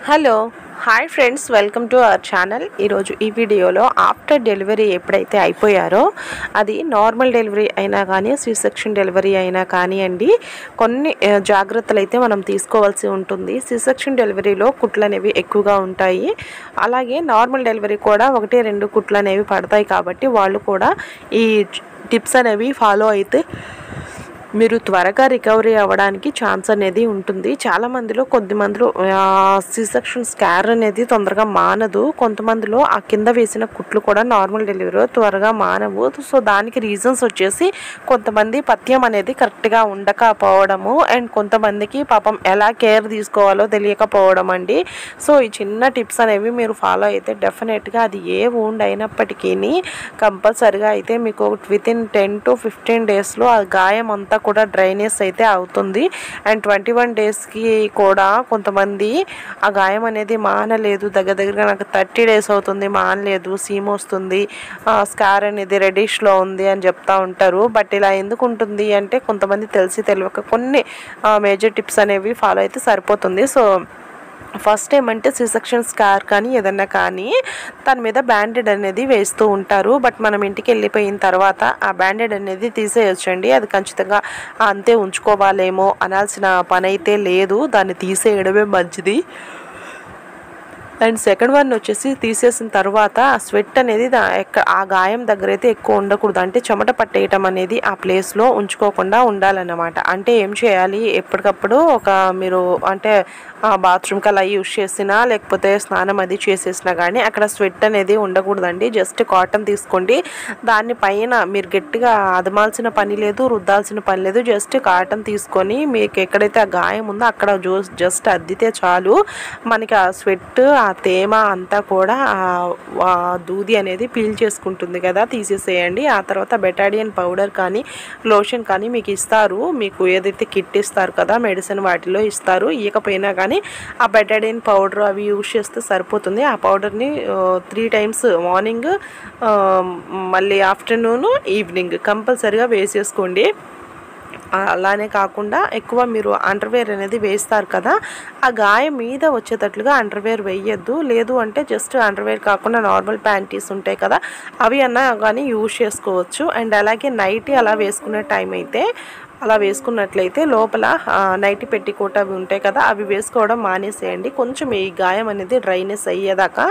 Hello hi friends, welcome to our channel. ఈరోజు ఈ వీడియోలో ఆఫ్టర్ డెలివరీ ఎప్పుడైతే అయిపోయారో అది నార్మల్ డెలివరీ అయినా కానీ సి సెక్షన్ డెలివరీ అయినా కానివ్వండి, కొన్ని జాగ్రత్తలు అయితే మనం తీసుకోవాల్సి ఉంటుంది. సి సెక్షన్ డెలివరీలో కుట్లు అనేవి ఎక్కువగా ఉంటాయి. అలాగే నార్మల్ డెలివరీ కూడా 1-2 కుట్లు అనేవి పడతాయి. కాబట్టి వాళ్ళు కూడా ఈ టిప్స్ అనేవి ఫాలో అయితే మీరు త్వరగా రికవరీ అవ్వడానికి ఛాన్స్ అనేది ఉంటుంది. చాలామందిలో కొద్దిమందిలో సి సెక్షన్ స్కార్ అనేది తొందరగా మానదు. కొంతమందిలో ఆ కింద వేసిన కుట్లు కూడా నార్మల్ డెలివరీలో త్వరగా మానవు. సో దానికి రీజన్స్ వచ్చేసి కొంతమంది పథ్యం అనేది కరెక్ట్గా ఉండకపోవడము, అండ్ కొంతమందికి పాపం ఎలా కేర్ తీసుకోవాలో తెలియకపోవడం అండి. సో ఈ చిన్న టిప్స్ అనేవి మీరు ఫాలో అయితే డెఫినెట్గా అది ఏ వూండ్ అయినప్పటికీ కంపల్సరిగా అయితే మీకు వితిన్ 10 to 15 డేస్లో ఆ గాయం అంతా కూడా డ్రైనెస్ అయితే అవుతుంది. అండ్ 21 డేస్కి కూడా కొంతమంది ఆ గాయం అనేది మానలేదు, దగ్గరగా నాకు 30 డేస్ అవుతుంది మానలేదు, సీమ్ వస్తుంది, స్కార్ అనేది రెడిష్లో ఉంది అని చెప్తా ఉంటారు. బట్ ఇలా ఎందుకు ఉంటుంది అంటే కొంతమంది తెలిసి తెలియక కొన్ని మేజర్ టిప్స్ అనేవి ఫాలో అయితే సరిపోతుంది. సో ఫస్ట్ ఏమంటే సి సెక్షన్ స్కార్ కానీ ఏదన్నా కానీ దాని మీద బ్యాండెడ్ అనేది వేస్తూ ఉంటారు. బట్ మనం ఇంటికి వెళ్ళిపోయిన తర్వాత ఆ బ్యాండెడ్ అనేది తీసేయొచ్చండి. అది ఖచ్చితంగా అంతే ఉంచుకోవాలేమో అనాల్సిన పని అయితే లేదు, దాన్ని తీసేయడమే మంచిది. అండ్ సెకండ్ వన్ వచ్చేసి తీసేసిన తర్వాత ఆ స్వెట్ అనేది ఆ గాయం దగ్గర అయితే ఎక్కువ ఉండకూడదు. అంటే చెమట పట్టేయటం అనేది ఆ ప్లేస్లో ఉంచుకోకుండా ఉండాలన్నమాట. అంటే ఏం చేయాలి, ఎప్పటికప్పుడు మీరు అంటే బాత్రూమ్కి అలా యూజ్ చేసినా లేకపోతే స్నానం అది చేసేసినా కానీ అక్కడ స్వెట్ అనేది ఉండకూడదండి. జస్ట్ కాటన్ తీసుకోండి, దాని పైన మీరు గట్టిగా అదమాల్సిన పని లేదు, రుద్దాల్సిన పని లేదు. జస్ట్ కాటన్ తీసుకొని మీకు ఎక్కడైతే ఆ గాయం ఉందో అక్కడ జస్ట్ అద్దితే చాలు. మనకి ఆ స్వెట్ ఆ తేమ అంతా కూడా దూది అనేది పీల్ చేసుకుంటుంది కదా, తీసేసేయండి. ఆ తర్వాత బెటాడియన్ పౌడర్ కానీ లోషన్ కానీ మీకు ఇస్తారు. మీకు ఏదైతే కిట్ ఇస్తారు కదా మెడిసిన్ వాటిలో ఇస్తారు. ఇవ్వకపోయినా కానీ ఆ బెటాడియన్ పౌడర్ అవి యూజ్ చేస్తే సరిపోతుంది. ఆ పౌడర్ని 3 times మార్నింగ్, మళ్ళీ ఆఫ్టర్నూన్, ఈవినింగ్ కంపల్సరీగా వేసేసుకోండి. అలానే కాకుండా ఎక్కువ మీరు అండర్వేర్ అనేది వేస్తారు కదా, ఆ గాయం మీద వచ్చేటట్లుగా అండర్వేర్ వేయద్దు. లేదు అంటే జస్ట్ అండర్వేర్ కాకుండా నార్మల్ ప్యాంటీస్ ఉంటాయి కదా, అవి అన్నా కానీ యూజ్ చేసుకోవచ్చు. అండ్ అలాగే నైటీ అలా వేసుకునే టైం అయితే అలా వేసుకున్నట్లయితే లోపల నైటీ పెట్టికోట్ అవి ఉంటాయి కదా, అవి వేసుకోవడం మానేసేయండి కొంచెం ఈ గాయం అనేది డ్రైనెస్ అయ్యేదాకా.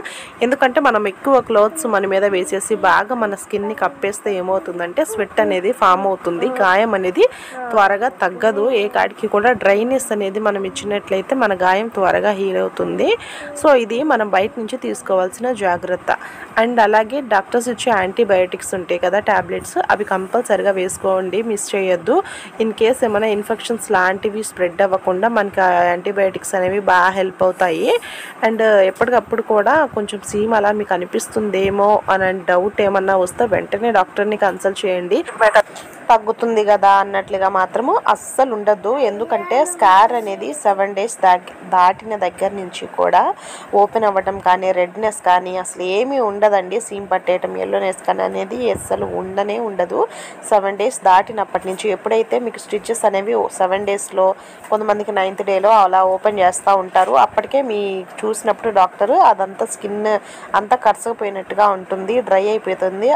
ఎందుకంటే మనం ఎక్కువ క్లోత్స్ మన మీద వేసేసి బాగా మన స్కిన్ని కప్పేస్తే ఏమవుతుందంటే స్వెట్ అనేది ఫామ్ అవుతుంది, గాయం అనేది త్వరగా తగ్గదు. ఏ కాడికి కూడా డ్రైనెస్ అనేది మనం ఇచ్చినట్లయితే మన గాయం త్వరగా హీల్ అవుతుంది. సో ఇది మనం బయట నుంచి తీసుకోవాల్సిన జాగ్రత్త. అండ్ అలాగే డాక్టర్స్ ఇచ్చే యాంటీబయాటిక్స్ ఉంటాయి కదా ట్యాబ్లెట్స్, అవి కంపల్సరిగా వేసుకోండి, మిస్ చేయొద్దు. ఇన్ కేస్ ఏమైనా ఇన్ఫెక్షన్స్ లాంటివి స్ప్రెడ్ అవ్వకుండా మనకి యాంటీబయాటిక్స్ అనేవి బాగా హెల్ప్ అవుతాయి. అండ్ ఎప్పటికప్పుడు కూడా కొంచెం సీమ్ అలా మీకు అనిపిస్తుందేమో అని డౌట్ ఏమన్నా వస్తే వెంటనే డాక్టర్ని కన్సల్ట్ చేయండి. తగ్గుతుంది కదా అన్నట్లుగా మాత్రము అస్సలు ఉండద్దు. ఎందుకంటే స్కార్ అనేది 7 days దాటిన దగ్గర నుంచి కూడా ఓపెన్ అవ్వటం కానీ రెడ్నెస్ కానీ అసలు ఏమీ ఉండదండి. సీమ్ పట్టేయటం, ఎల్లోనెస్ కానీ అనేది అస్సలు ఉండదు. 7 days దాటినప్పటి నుంచి ఎప్పుడైతే మీకు స్టిచెస్ అనేవి 7 daysలో, కొంతమందికి 9th dayలో అలా ఓపెన్ చేస్తూ ఉంటారు. అప్పటికే మీ చూసినప్పుడు డాక్టర్ అదంతా స్కిన్ అంతా కరసకపోయినట్టుగా ఉంటుంది, డ్రై అయిపోతుంది.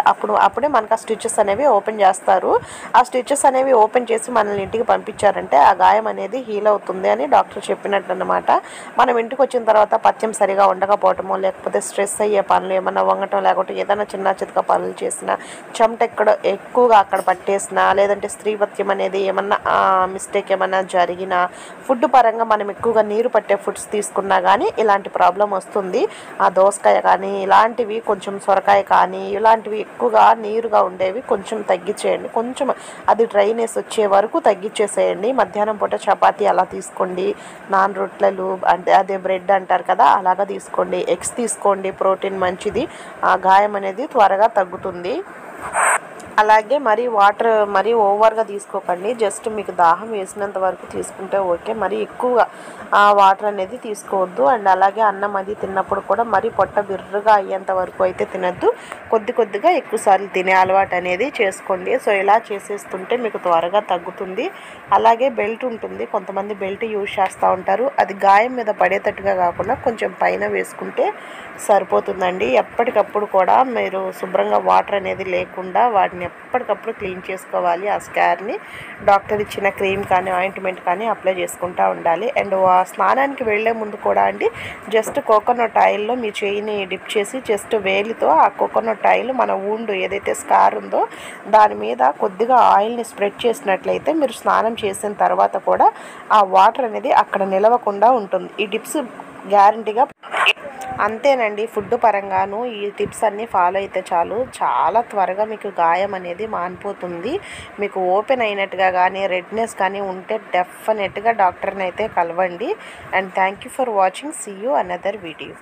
అప్పుడే మనకు ఆ స్టిచెస్ అనేవి ఓపెన్ చేస్తారు. ఆ స్టిచెస్ అనేవి ఓపెన్ చేసి మనల్ని ఇంటికి పంపించారంటే ఆ గాయం అనేది హీల్ అవుతుంది అని డాక్టర్ చెప్పినట్టు అన్నమాట. మనం ఇంటికి వచ్చిన తర్వాత పథ్యం సరిగా ఉండకపోవటమో, లేకపోతే స్ట్రెస్ అయ్యే పనులు ఏమన్నా వంగటం, లేకపోతే ఏదైనా చిన్న చితక పనులు చేసినా, చెమట ఎక్కువగా అక్కడ పట్టేసినా, లేదంటే స్త్రీపథ్యం అనేది ఏమన్నా మిస్టేక్ ఏమన్నా జరిగినా, ఫుడ్ పరంగా మనం ఎక్కువగా నీరు పట్టే ఫుడ్స్ తీసుకున్నా కానీ ఇలాంటి ప్రాబ్లం వస్తుంది. ఆ దోసకాయ కానీ ఇలాంటివి, కొంచెం సొరకాయ కానీ ఇలాంటివి ఎక్కువగా నీరుగా ఉండేవి కొంచెం తగ్గించేయండి. కొంచెం అది డ్రైనెస్ వచ్చే వరకు తగ్గించేసేయండి. మధ్యాహ్నం పూట చపాతీ అలా తీసుకోండి, నాన్ రొట్టెలు అంటే అదే బ్రెడ్ అంటారు కదా అలాగా తీసుకోండి. ఎగ్స్ తీసుకోండి, ప్రోటీన్ మంచిది, ఆ గాయం అనేది త్వరగా తగ్గుతుంది. అలాగే మరీ ఓవర్గా తీసుకోకండి. జస్ట్ మీకు దాహం వేసినంత వరకు తీసుకుంటే ఓకే. మరీ ఎక్కువగా వాటర్ అనేది తీసుకోవద్దు. అండ్ అలాగే అన్నం అది తిన్నప్పుడు కూడా మరీ పొట్ట బిర్రుగా అయ్యేంత వరకు అయితే తినద్దు. కొద్దిగా ఎక్కువసార్లు తినే అలవాటు అనేది చేసుకోండి. సో ఇలా చేసేస్తుంటే మీకు త్వరగా తగ్గుతుంది. అలాగే బెల్ట్ ఉంటుంది, కొంతమంది బెల్ట్ యూజ్ చేస్తూ ఉంటారు. అది గాయం మీద పడేటట్టుగా కాకుండా కొంచెం పైన వేసుకుంటే సరిపోతుందండి. ఎప్పటికప్పుడు కూడా మీరు శుభ్రంగా వాటర్ అనేది లేకుండా వాటిని ఎప్పటికప్పుడు క్లీన్ చేసుకోవాలి. ఆ స్కార్ని డాక్టర్ ఇచ్చిన క్రీమ్ కానీ ఆయింట్మెంట్ కానీ అప్లై చేసుకుంటూ ఉండాలి. అండ్ స్నానానికి వెళ్ళే ముందు కూడా అండి జస్ట్ కోకోనట్ ఆయిల్లో మీ చేయిని డిప్ చేసి జస్ట్ వేలితో ఆ కోకోనట్ ఆయిల్ మన వూండ్ ఏదైతే స్కార్ ఉందో దాని మీద కొద్దిగా ఆయిల్ని స్ప్రెడ్ చేసినట్లయితే మీరు స్నానం చేసిన తర్వాత కూడా ఆ వాటర్ అనేది అక్కడ నిలవకుండా ఉంటుంది. ఈ టిప్స్ గ్యారంటీగా అంతేనండి. ఫుడ్ పరంగాను ఈ టిప్స్ అన్నీ ఫాలో అయితే చాలు, చాలా త్వరగా మీకు గాయం అనేది మానిపోతుంది. మీకు ఓపెన్ అయినట్టుగా కానీ రెడ్నెస్ కానీ ఉంటే డెఫినెట్గా డాక్టర్ని అయితే కలవండి. And thank you for watching. See you another video.